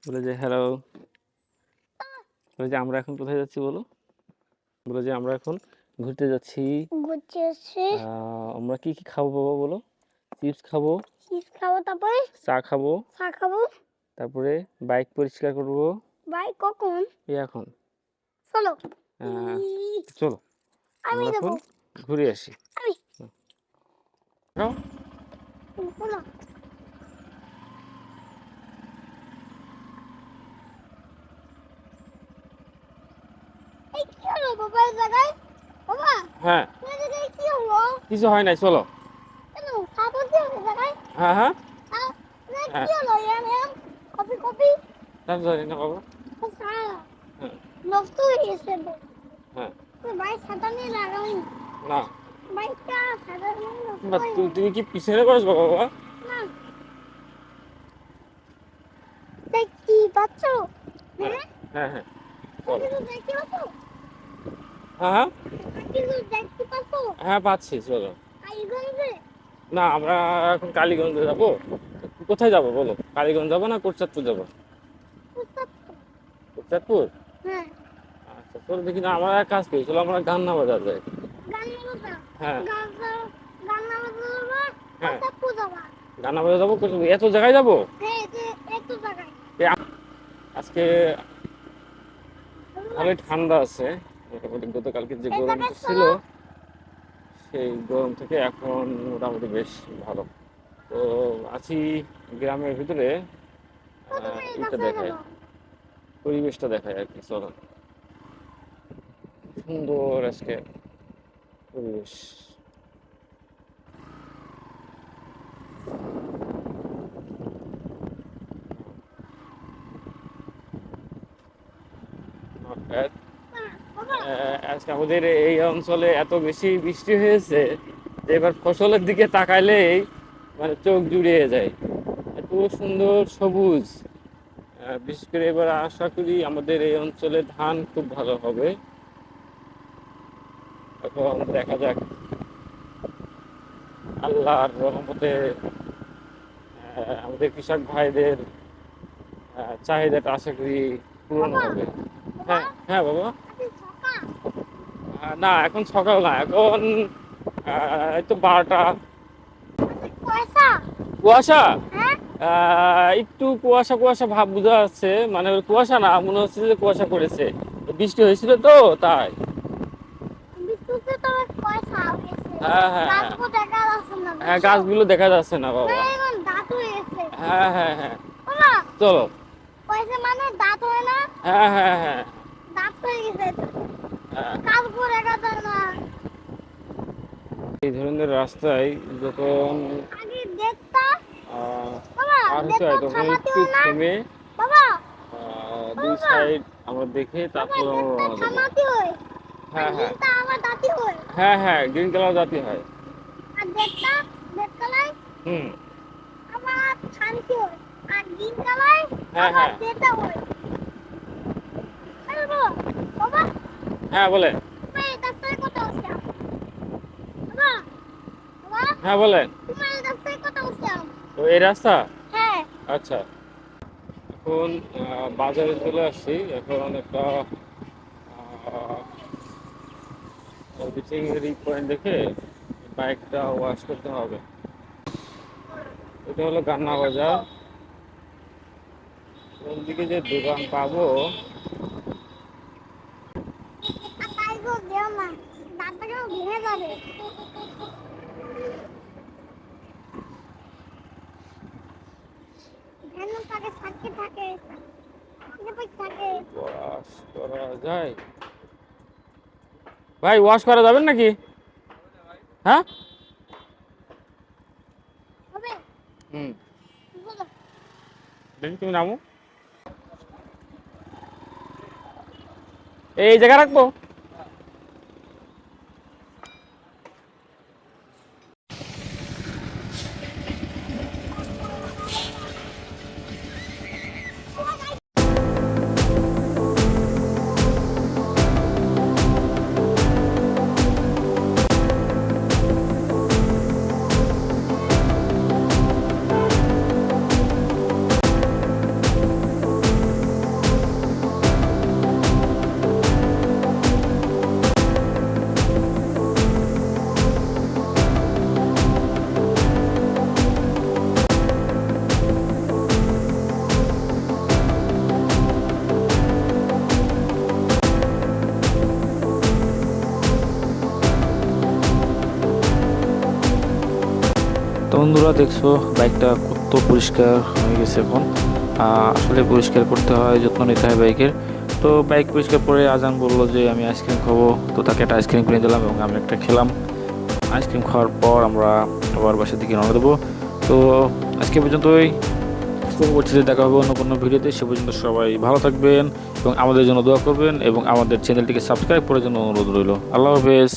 বলে যে হ্যালো, বলে যে আমরা এখন কোথায় যাচ্ছি বলো? বলে যে আমরা এখন ঘুরতে যাচ্ছি। আমরা কি খাবো বাবা বলো? চিপস খাবো, তারপরে চা খাবো, তারপরে বাইক পরিষ্কার করব। বাইক কখন? এই এখন। চলো। চলো আমি আমরা দেবো। এখন ঘুরে আসি। আমি খাও। চলো। এই কি হলো বাবা এই জায়গায়? বাবা হ্যাঁ, এই জায়গায় কি হলো? কিছু হয় নাই, চলো। কেন সাপোর্ট কি হলো জায়গায়? হ্যাঁ হ্যাঁ কি হ্যাঁ, হলো কপি তা জানি না বাবা। সারা হ্যাঁ নষ্ট হয়ে গেছে তো। হ্যাঁ, বাইক ছাতা নিয়ে লাগাই না বাইকটা ছাতা নিয়ে নষ্ট বা হয়ে তুমি কি পিছনে বসবো বাবা? না দেখি পাচ্ছ? হ্যাঁ হ্যাঁ হ্যাঁ হ্যাঁ, চলো। কিছু দেখতে পাচ্ছ? হ্যাঁ হ্যাঁ কিছু দেখতে পাচ্ছ? হ্যাঁ, পাচ্ছি, চলো। কালীগঞ্জে না, আমরা এখন কালীগঞ্জে যাবো। কোথায় যাবো বলো? কালীগঞ্জ যাবো না কোটচাঁদপুর যাবো? কোটচাঁদপুর। হ্যাঁ আচ্ছা চলো, দেখি না, আমরা এক কাজ করি, চলো আমরা গান্না বাজার যাই। হ্যাঁ হ্যাঁ, গান্না বাজার যাবো, এত জায়গায় যাবো। আজকে ভালোই ঠান্ডা আছে, মোটামুটি গতকালকে যে গরমটা ছিল সেই গরম থেকে এখন মোটামুটি বেশ ভালো। তো আছি গ্রামের ভিতরে, এটা দেখায়, পরিবেশটা দেখায় আর কি। চলো, সুন্দর আজকে পরিবেশ। Not bad. আজকে আমাদের এই অঞ্চলে এত বেশি বৃষ্টি হয়েছে যে এবার ফসলের দিকে তাকাইলেই মানে চোখ জুড়িয়ে যায়, এত সুন্দর সবুজ। বিশেষ করে এবার আশা করি আমাদের এই অঞ্চলে ধান খুব ভালো হবে। এখন দেখা যাক, আল্লাহর রহমতে আমাদের কৃষক ভাইদের চাহিদাটা আশা করি পূরণ হবে। হ্যাঁ হ্যাঁ বাবা। না, এখন সকাল না, এখন এই তো 12টা। কুয়াশা, একটু কুয়াশা কুয়াশা ভাব বোঝা যাচ্ছে, মানে কুয়াশা না, মনে হচ্ছে যে কুয়াশা পড়েছে, বৃষ্টি হয়েছিল তো তাই। হ্যাঁ হ্যাঁ হ্যাঁ হ্যাঁ, গাছগুলো দেখা যাচ্ছে না বাবা। হ্যাঁ হ্যাঁ হ্যাঁ, চলো। মানে দাঁত হয় না, হ্যাঁ হ্যাঁ হ্যাঁ দাঁত হয়ে গেছে হ্যাঁ, কালপুর একাতে না এই ধরনের রাস্তায় যখন আগে দেখতা বাবা পার হতে দেখো হয় তখন থামাতে একটু হয় না থেমে বাবা দুই বাবা সাইড আমরা দেখে বাবা তারপর আমরা দেখতা রওনা দেবো। থামাতে হয় আর হ্যাঁ হ্যাঁ নীলটা আবার দাঁতি হয় হ্যাঁ হ্যাঁ, গ্রিন কালার জাতি হয়। আর দেখতা দেখতালাই হুম, আবার শান্তি হয় আর গ্রিন কালাই হ্যাঁ আবার হ্যাঁ যেটা হয় আরে বাবা বাবা হ্যাঁ, বলেন। তুমি এই রাস্তায় কত আছে বাবা বাবা হ্যাঁ বলেন। তুমি এই রাস্তায় কত আছে তো এই রাস্তা, হ্যাঁ আচ্ছা। এখন বাজারে চলে আসছি, এখন একটা সার্ভিসিং পয়েন্ট দেখে বাইকটা ওয়াশ করতে হবে। এটা হলো গান্না বাজার। কোন দিকে যে দোকান পাবো। আর তাই গো দেও না দাঁতটা ভেঙে যাবে ভ্যানু তাকে সাথে থাকে থাকে ওয়াশ করা যায়? ভাই, ওয়াশ করা যাবেন নাকি? হ্যাঁ, হবে হুম, বলো দেখি তুমি নামো, এই জায়গা রাখবো। তো বন্ধুরা দেখছো বাইকটা কত পরিষ্কার হয়ে গেছে এখন। আসলে পরিষ্কার করতে হয়, যত্ন নিতে হয় বাইকের। তো বাইক পরিষ্কার করে আজান বললো যে আমি আইসক্রিম খাবো, তো তাকে একটা আইসক্রিম কিনে দিলাম এবং আমি একটা খেলাম। আইসক্রিম খাওয়ার পর আমরা আবার বাসার দিকে রওনা দেবো। তো আজকে পর্যন্তই, পরবর্তীতে দেখা হবে অন্য কোনো ভিডিওতে। সে পর্যন্ত সবাই ভালো থাকবেন এবং আমাদের জন্য দোয়া করবেন এবং আমাদের চ্যানেলটিকে সাবস্ক্রাইব করার জন্য অনুরোধ রইল। আল্লাহ হাফেজ।